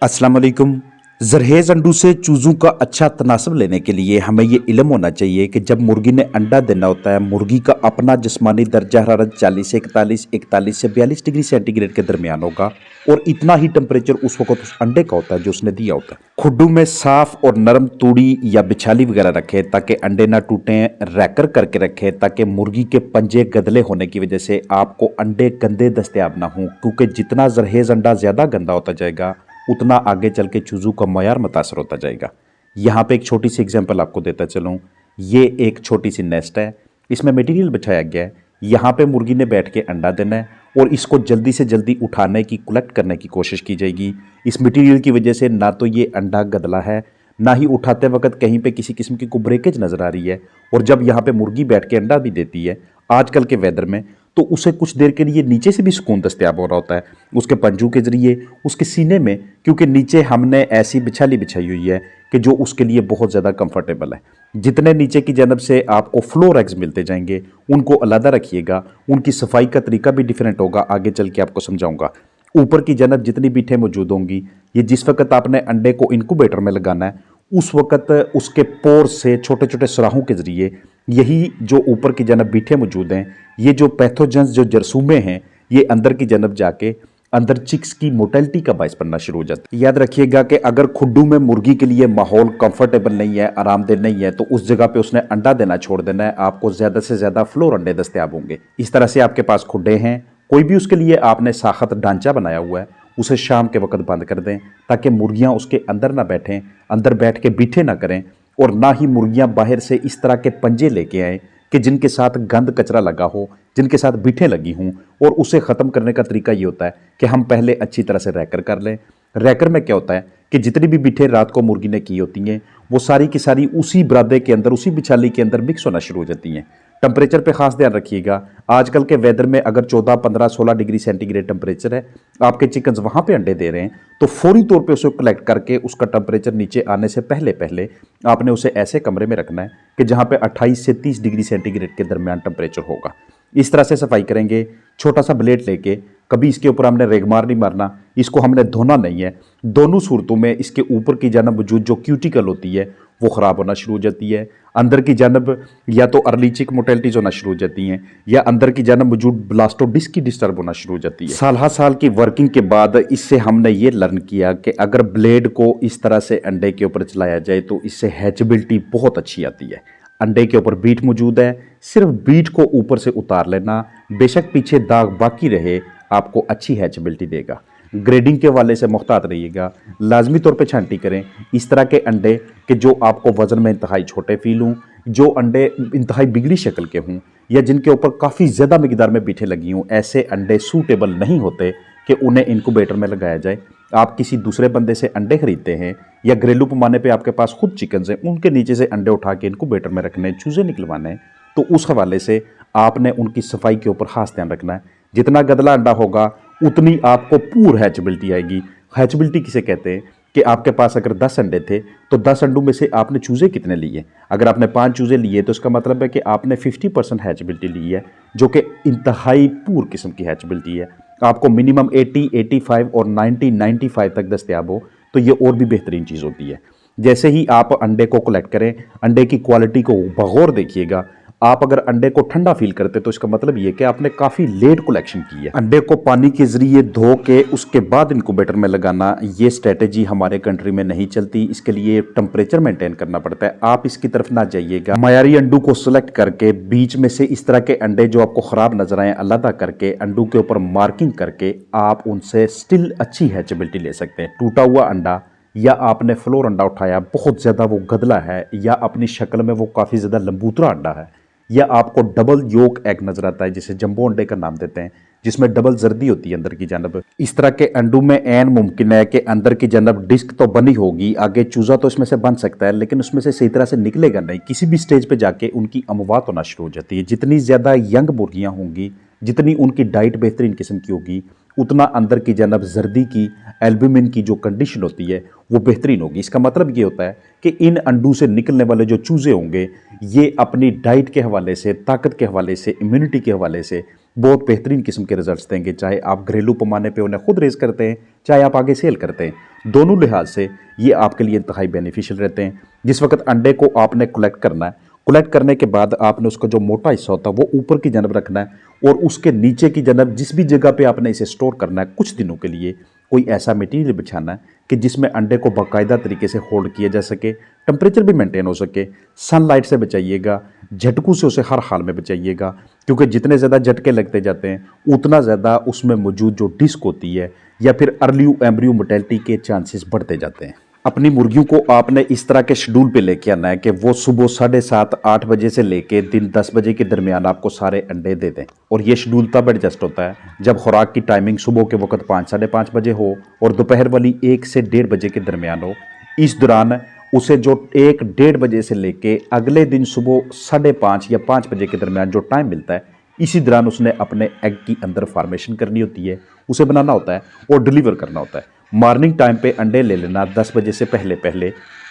अस्सलाम वालेकुम। जरहेज़ अंडों से चूज़ों का अच्छा तनासब लेने के लिए हमें ये इल्म होना चाहिए कि जब मुर्गी ने अंडा देना होता है, मुर्गी का अपना जिस्मानी दर्जा हरारत 40 से 41 से 42 डिग्री सेंटीग्रेड के दरमियान होगा और इतना ही टेम्परेचर उस वक्त उस अंडे का होता है जो उसने दिया होता है। खुड्डू में साफ और नरम तूड़ी या बिछाली वगैरह रखें ताकि अंडे ना टूटें। रैकर करके रखें ताकि मुर्गी के पंजे गदले होने की वजह से आपको अंडे गंदे दस्तयाब ना हों, क्योंकि जितना जरहेज़ अंडा ज़्यादा गंदा होता जाएगा उतना आगे चल के चूज़ों का मयार मुतासर होता जाएगा। यहाँ पे एक छोटी सी एग्जांपल आपको देता चलूँ। ये एक छोटी सी नेस्ट है, इसमें मटेरियल बिछाया गया है। यहाँ पे मुर्गी ने बैठ के अंडा देना है और इसको जल्दी से जल्दी उठाने की, कलेक्ट करने की कोशिश की जाएगी। इस मटेरियल की वजह से ना तो ये अंडा गदला है, ना ही उठाते वक्त कहीं पे किसी किस्म की कोई ब्रेकेज नज़र आ रही है। और जब यहाँ पे मुर्गी बैठ के अंडा भी देती है आजकल के वेदर में, तो उसे कुछ देर के लिए नीचे से भी सुकून दस्तयाब हो रहा होता है, उसके पंजों के जरिए, उसके सीने में, क्योंकि नीचे हमने ऐसी बिछाली बिछाई हुई है कि जो उसके लिए बहुत ज़्यादा कंफर्टेबल है। जितने नीचे की जानब से आपको फ्लोर एग्स मिलते जाएंगे उनको अलहदा रखिएगा, उनकी सफाई का तरीका भी डिफरेंट होगा, आगे चल के आपको समझाऊंगा। ऊपर की जानब जितनी बीटें मौजूद होंगी, ये जिस वक्त आपने अंडे को इनक्यूबेटर में लगाना है उस वक्त उसके पोर से, छोटे छोटे सुराहों के जरिए, यही जो ऊपर की जानब बीठे मौजूद हैं, ये जो पैथोजेंस, जो जरसूमें हैं, ये अंदर की जानब जाके अंदर चिक्स की मोटेलिटी का बायस बनना शुरू हो जाता है। याद रखिएगा कि अगर खुड्डू में मुर्गी के लिए माहौल कंफर्टेबल नहीं है, आरामदेह नहीं है, तो उस जगह पे उसने अंडा देना छोड़ देना है। आपको ज़्यादा से ज़्यादा फ्लोर अंडे दस्तयाब होंगे। इस तरह से आपके पास खुड्डे हैं, कोई भी उसके लिए आपने साख्त ढांचा बनाया हुआ है, उसे शाम के वक्त बंद कर दें ताकि मुर्गियां उसके अंदर ना बैठें, अंदर बैठ के बीठे ना करें। और ना ही मुर्गियां बाहर से इस तरह के पंजे लेके आएँ कि जिनके साथ गंद कचरा लगा हो, जिनके साथ बीठें लगी हों। और उसे ख़त्म करने का तरीका ये होता है कि हम पहले अच्छी तरह से रैकर कर लें। रैकर में क्या होता है कि जितनी भी बीठें रात को मुर्गी ने की होती हैं वो सारी की सारी उसी बरादे के अंदर, उसी बिछाली के अंदर मिक्स होना शुरू हो जाती हैं। टेम्परेचर पे खास ध्यान रखिएगा। आजकल के वेदर में अगर 14, 15, 16 डिग्री सेंटीग्रेड टेम्परेचर है, आपके चिकन्स वहाँ पे अंडे दे रहे हैं, तो फौरी तौर पे उसे कलेक्ट करके उसका टेम्परेचर नीचे आने से पहले पहले आपने उसे ऐसे कमरे में रखना है कि जहाँ पे 28 से 30 डिग्री सेंटीग्रेड के दरमियान टेम्परेचर होगा। इस तरह से सफाई करेंगे। छोटा सा ब्लेड लेके, कभी इसके ऊपर हमने रेगमार नहीं मारना, इसको हमने धोना नहीं है। दोनों सूरतों में इसके ऊपर की जानब मौजूद जो क्यूटिकल होती है वो ख़राब होना शुरू हो जाती है। अंदर की जानब या तो अर्ली चिक मोटेलिटीज होना शुरू हो जाती हैं, या अंदर की जानब मौजूद ब्लास्टोडिस्क की डिस्टर्ब होना शुरू हो जाती है। साल साल की वर्किंग के बाद इससे हमने ये लर्न किया कि अगर ब्लेड को इस तरह से अंडे के ऊपर चलाया जाए तो इससे हैचबिलिटी बहुत अच्छी आती है। अंडे के ऊपर बीट मौजूद है, सिर्फ बीट को ऊपर से उतार लेना, बेशक पीछे दाग बाकी रहे, आपको अच्छी हैचबिलिटी देगा। ग्रेडिंग के वाले से मुहतात रहिएगा, लाजमी तौर पे छांटी करें इस तरह के अंडे कि जो आपको वज़न में इंतहाई छोटे फील हों, जो अंडे इंतहाई बिगड़ी शक्ल के हों, या जिनके ऊपर काफ़ी ज़्यादा मिकदार में बीठे लगी हों। ऐसे अंडे सूटेबल नहीं होते कि उन्हें इनक्यूबेटर में लगाया जाए। आप किसी दूसरे बंदे से अंडे खरीदते हैं या घरेलू पैमाने पे आपके पास खुद चिकन हैं, उनके नीचे से अंडे उठा के इनक्यूबेटर में रखने, चूज़े निकलवाने, तो उस हवाले से आपने उनकी सफाई के ऊपर खास ध्यान रखना है। जितना गदला अंडा होगा उतनी आपको पूर हैचबिलिटी आएगी। हैचबिलिटी किसे कहते हैं कि आपके पास अगर 10 अंडे थे तो 10 अंडों में से आपने चूज़े कितने लिए। अगर आपने 5 चूज़े लिए तो इसका मतलब है कि आपने 50% हैचबिलिटी ली है, जो कि इंतहाई पूर किस्म की हैचबिलिटी है। आपको मिनिमम 80, 85 और 90, 95 तक दस्तयाब हो तो ये और भी बेहतरीन चीज़ होती है। जैसे ही आप अंडे को कलेक्ट करें, अंडे की क्वालिटी को बगौर देखिएगा। आप अगर अंडे को ठंडा फील करते तो इसका मतलब ये कि आपने काफ़ी लेट कलेक्शन की है। अंडे को पानी के जरिए धो के उसके बाद इनक्यूबेटर में लगाना, ये स्ट्रेटेजी हमारे कंट्री में नहीं चलती। इसके लिए टेम्परेचर मेंटेन करना पड़ता है। आप इसकी तरफ ना जाइएगा। मयारी अंडों को सिलेक्ट करके बीच में से इस तरह के अंडे जो आपको ख़राब नजर आए अलहदा करके, अंडों के ऊपर मार्किंग करके आप उनसे स्टिल अच्छी हैचबिलिटी ले सकते हैं। टूटा हुआ अंडा, या आपने फ्लोर अंडा उठाया, बहुत ज़्यादा वो गदला है, या अपनी शक्ल में वो काफ़ी ज़्यादा लंबूतरा अंडा है, या आपको डबल योक एग नजर आता है जिसे जंबो अंडे का नाम देते हैं, जिसमें डबल जर्दी होती है अंदर की जानब। इस तरह के अंडों में ऐन मुमकिन है कि अंदर की जानब डिस्क तो बनी होगी, आगे चूजा तो इसमें से बन सकता है, लेकिन उसमें से सही तरह से निकलेगा नहीं। किसी भी स्टेज पे जाके उनकी अमवात होना शुरू हो जाती है। जितनी ज़्यादा यंग मुर्गियाँ होंगी, जितनी उनकी डाइट बेहतरीन किस्म की होगी, उतना अंदर की जानब जर्दी की, एल्ब्यूमिन की जो कंडीशन होती है वो बेहतरीन होगी। इसका मतलब ये होता है कि इन अंडों से निकलने वाले जो चूजे होंगे, ये अपनी डाइट के हवाले से, ताकत के हवाले से, इम्यूनिटी के हवाले से बहुत बेहतरीन किस्म के रिजल्ट्स देंगे, चाहे आप घरेलू पैमाने पे उन्हें खुद रेज करते हैं, चाहे आप आगे सेल करते हैं। दोनों लिहाज से ये आपके लिए इंतहाई बेनिफिशियल रहते हैं। जिस वक्त अंडे को आपने कलेक्ट करना है, कलेक्ट करने के बाद आपने उसका जो मोटा हिस्सा होता है वो ऊपर की जानब रखना है और उसके नीचे की जानब जिस भी जगह पे आपने इसे स्टोर करना है कुछ दिनों के लिए कोई ऐसा मटेरियल बिछाना है कि जिसमें अंडे को बाकायदा तरीके से होल्ड किया जा सके, टेम्परेचर भी मेंटेन हो सके। सनलाइट से बचाइएगा, झटकों से उसे हर हाल में बचाइएगा, क्योंकि जितने ज़्यादा झटके लगते जाते हैं उतना ज़्यादा उसमें मौजूद जो डिस्क होती है या फिर अर्ली एम्ब्रियो मोर्टेलिटी के चांसेस बढ़ते जाते हैं। अपनी मुर्गियों को आपने इस तरह के शेड्यूल पे लेके आना है कि वो सुबह 7:30-8 बजे से लेके दिन 10 बजे के दरमियान आपको सारे अंडे दे दें। और ये शेड्यूल तब एडजस्ट होता है जब खुराक की टाइमिंग सुबह के वक्त 5-5:30 बजे हो और दोपहर वाली 1 से 1:30 बजे के दरमियान हो। इस दौरान उसे जो 1-1:30 बजे से लेके अगले दिन सुबह 5:30 या 5 बजे के दरमियान जो टाइम मिलता है, इसी दौरान उसने अपने एग की अंदर फार्मेशन करनी होती है, उसे बनाना होता है और डिलीवर करना होता है। मॉर्निंग टाइम पे अंडे ले लेना 10 बजे से पहले पहले,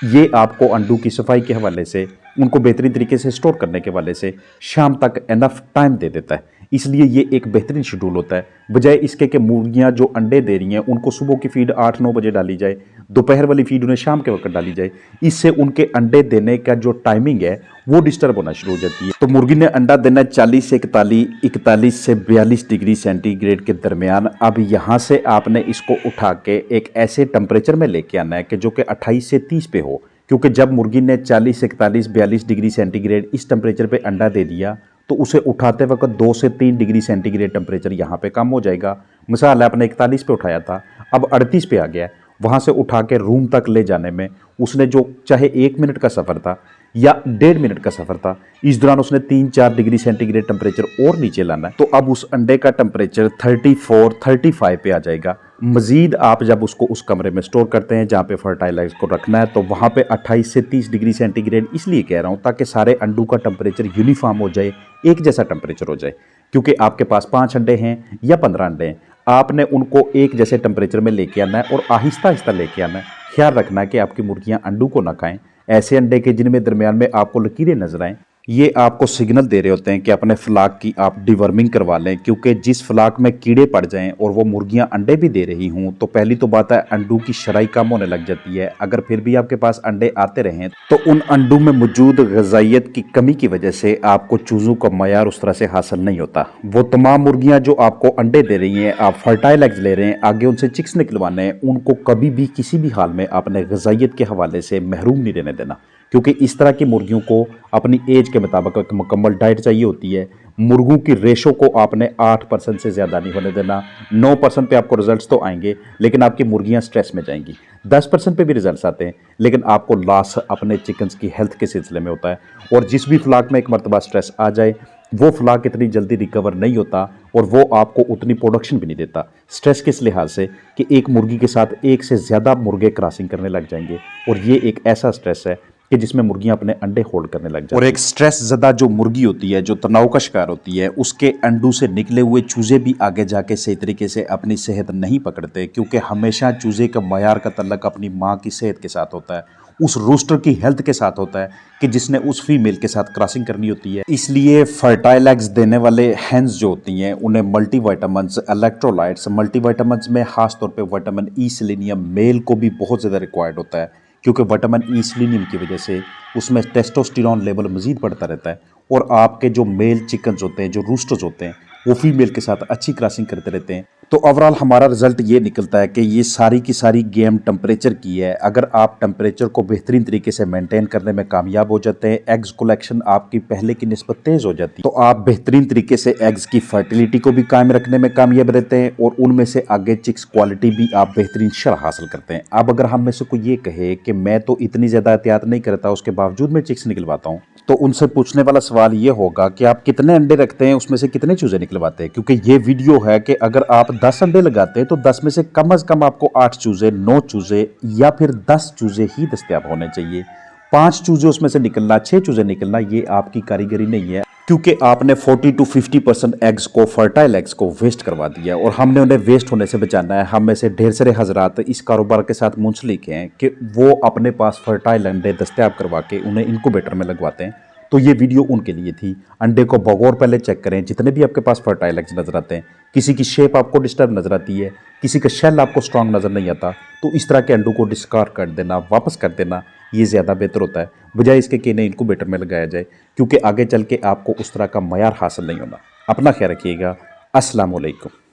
ये आपको अंडों की सफाई के हवाले से, उनको बेहतरीन तरीके से स्टोर करने के हवाले से शाम तक एनफ टाइम दे देता है। इसलिए ये एक बेहतरीन शेड्यूल होता है, बजाय इसके कि मुर्गियां जो अंडे दे रही हैं उनको सुबह की फीड 8-9 बजे डाली जाए, दोपहर वाली फीड उन्हें शाम के वक्त डाली जाए। इससे उनके अंडे देने का जो टाइमिंग है वो डिस्टर्ब होना शुरू हो जाती है। तो मुर्गी ने अंडा देना 40 से 41 से 42 डिग्री सेंटीग्रेड के दरमियान। अब यहाँ से आपने इसको उठा के एक ऐसे टेम्परेचर में लेके आना है कि जो कि 28 से 30 पे हो, क्योंकि जब मुर्गी ने 40 से 42 डिग्री सेंटीग्रेड इस टेम्परेचर पे अंडा दे दिया तो उसे उठाते वक्त 2 से 3 डिग्री सेंटीग्रेड टेम्परेचर यहाँ पे कम हो जाएगा। मिसाल है आपने 41 पे उठाया था, अब 38 पे आ गया। वहाँ से उठा के रूम तक ले जाने में उसने जो चाहे 1 मिनट का सफ़र था या 1.5 मिनट का सफ़र था, इस दौरान उसने 3-4 डिग्री सेंटीग्रेड टेम्परेचर और नीचे लाना है। तो अब उस अंडे का टेम्परेचर 34-35 पे आ जाएगा। मज़ीद आप जब उसको उस कमरे में स्टोर करते हैं जहाँ पे फर्टाइल एग्स को रखना है, तो वहाँ पे 28 से 30 डिग्री सेंटीग्रेड इसलिए कह रहा हूँ ताकि सारे अंडों का टेम्परेचर यूनिफॉर्म हो जाए, एक जैसा टेम्परेचर हो जाए। क्योंकि आपके पास 5 अंडे हैं या 15 अंडे हैं, आपने उनको एक जैसे टेम्परेचर में लेके आना है और आहिस्ता आहिस्ता लेके आना है। ख्याल रखना है कि आपकी मुर्गियाँ अंडों को ना खाएं, ऐसे अंडे के जिनमें दरमियान में आपको लकीरें नजर आएं, ये आपको सिग्नल दे रहे होते हैं कि अपने फ्लाक की आप डिवर्मिंग करवा लें। क्योंकि जिस फ्लाक में कीड़े पड़ जाएं और वो मुर्गियां अंडे भी दे रही हों तो पहली तो बात है अंडों की शराई कम होने लग जाती है। अगर फिर भी आपके पास अंडे आते रहें तो उन अंडों में मौजूद ग़िज़ाइयत की कमी की वजह से आपको चूज़ों का मयार उस तरह से हासिल नहीं होता। वो तमाम मुर्गियाँ जो आपको अंडे दे रही हैं, आप फर्टाइल एग्स ले रहे हैं, आगे उनसे चिक्स निकलवाने हैं, उनको कभी भी किसी भी हाल में आपने ग़िज़ाइयत के हवाले से महरूम नहीं रहने देना। क्योंकि इस तरह की मुर्गियों को अपनी एज के मुताबिक एक मुकम्मल डाइट चाहिए होती है। मुर्गों की रेशो को आपने 8% से ज़्यादा नहीं होने देना। 9% पे आपको रिजल्ट्स तो आएंगे लेकिन आपकी मुर्गियां स्ट्रेस में जाएंगी। 10% पे भी रिजल्ट्स आते हैं लेकिन आपको लॉस अपने चिकन्स की हेल्थ के सिलसिले में होता है। और जिस भी फ्लाक में एक मरतबा स्ट्रेस आ जाए वो फ्लाक इतनी जल्दी रिकवर नहीं होता और वो आपको उतनी प्रोडक्शन भी नहीं देता। स्ट्रेस किस लिहाज से कि एक मुर्गी के साथ एक से ज़्यादा मुर्गे क्रॉसिंग करने लग जाएंगे और ये एक ऐसा स्ट्रेस है कि जिसमें मुर्गियां अपने अंडे होल्ड करने लग जाती हैं। और एक स्ट्रेस ज़दा जो मुर्गी होती है, जो तनाव का शिकार होती है, उसके अंडों से निकले हुए चूज़े भी आगे जाके सही तरीके से अपनी सेहत नहीं पकड़ते। क्योंकि हमेशा चूज़े का मयार का तल्लक अपनी माँ की सेहत के साथ होता है, उस रूस्टर की हेल्थ के साथ होता है कि जिसने उस फीमेल के साथ क्रॉसिंग करनी होती है। इसलिए फर्टाइल एग्स देने वाले हैंस जो होती हैं उन्हें मल्टीविटामिन्स, इलेक्ट्रोलाइट्स, मल्टीविटामिन्स में खास तौर पे विटामिन ई सेलेनियम मेल को भी बहुत ज़्यादा रिक्वायर्ड होता है। क्योंकि विटामिन ई सेलेनियम की वजह से उसमें टेस्टोस्टेरोन लेवल मज़ीद बढ़ता रहता है और आपके जो मेल चिकन्स होते हैं, जो रूस्टर्स होते हैं, वो फीमेल के साथ अच्छी क्रॉसिंग करते रहते हैं। तो ओवरऑल हमारा रिजल्ट ये निकलता है कि ये सारी की सारी गेम टेम्परेचर की है। अगर आप टेम्परेचर को बेहतरीन तरीके से मेंटेन करने में कामयाब हो जाते हैं, एग्स कलेक्शन आपकी पहले की निस्बत तेज़ हो जाती है, तो आप बेहतरीन तरीके से एग्स की फर्टिलिटी को भी कायम रखने में कामयाब रहते हैं और उनमें से आगे चिक्स क्वालिटी भी आप बेहतरीन शरह हासिल करते हैं। अब अगर हम में से कोई ये कहे कि मैं तो इतनी ज़्यादा एहतियात नहीं करता, उसके बावजूद मैं चिक्स निकलवाता हूँ, तो उनसे पूछने वाला सवाल ये होगा कि आप कितने अंडे रखते हैं, उसमें से कितने चूजे निकलवाते हैं। क्योंकि ये वीडियो है कि अगर आप 10 अंडे लगाते हैं तो 10 में से कम आपको 8 चूजे, 9 चूजे या फिर 10 चूजे ही दस्तयाब होने चाहिए। 5 चूजे उसमें से निकलना, 6 चूजे निकलना, ये आपकी कारीगरी नहीं है। क्योंकि आपने 40-50% एग्स को, फर्टाइल एग्स को वेस्ट करवा दिया और हमने उन्हें वेस्ट होने से बचाना है। हम में से ढेर सारे हजरात इस कारोबार के साथ मुंसलिक हैं कि वो अपने पास फर्टाइल अंडे दस्तयाब करवा के उन्हें इनक्यूबेटर में लगवाते हैं। तो ये वीडियो उनके लिए थी। अंडे को बगौर पहले चेक करें। जितने भी आपके पास फर्टाइल एग्स नजर आते हैं, किसी की शेप आपको डिस्टर्ब नजर आती है, किसी का शेल आपको स्ट्रांग नजर नहीं आता, तो इस तरह के अंडों को डिस्कार्ड कर देना, वापस कर देना, ये ज़्यादा बेहतर होता है, बजाय इसके कि इन्हें इनक्यूबेटर में लगाया जाए, क्योंकि आगे चल के आपको उस तरह का मयार हासिल नहीं होना। अपना ख्याल रखिएगा। अस्सलाम वालेकुम।